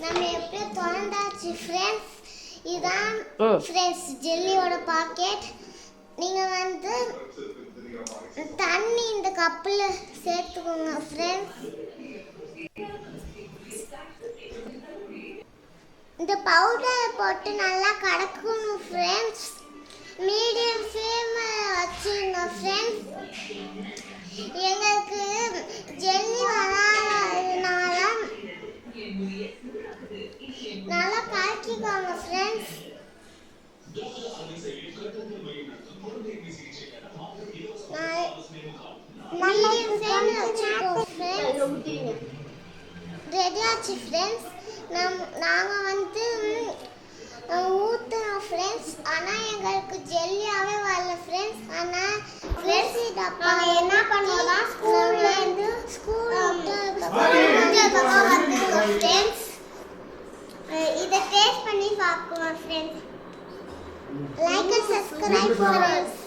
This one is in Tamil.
நம்ம எப்படியோ திறந்தாச்சு ஃப்ரெண்ட்ஸ். இதுதான் ஃப்ரெண்ட்ஸ் ஜெல்லியோட பாக்கெட். நீங்கள் வந்து தண்ணி இந்த கப்பில் சேர்த்துக்கோங்க ஃப்ரெண்ட்ஸ். இந்த பவுடரை போட்டு நல்லா கலக்கணும் ஃப்ரெண்ட்ஸ். மீடியம் ஃப்ளேமில் வச்சுருங்க ஃப்ரெண்ட்ஸ். எங்களுக்கு ஜெல்லி வராதனால நல்லா கலக்கிக்கோங்க ஃப்ரெண்ட்ஸ். மீடியம் ஃப்ளேமில் வச்சுக்கோங்க ஃப்ரெண்ட்ஸ். ரெடி ஆச்சு ஃப்ரெண்ட்ஸ். நாங்கள் வந்து ஊற்றுனோம் ஃப்ரெண்ட்ஸ். ஆனால் எங்களுக்கு ஜெல்லியாகவே வரல ஃப்ரெண்ட்ஸ். ஆனால் ஃப்ரெண்ட்ஸ் டப்பா என்ன பண்ணுவோம்னா ஸ்கூல் ஃப்ரெண்ட்ஸ் இதை டேஸ்ட் பண்ணி பார்க்குவோம் friends. Like and subscribe friends.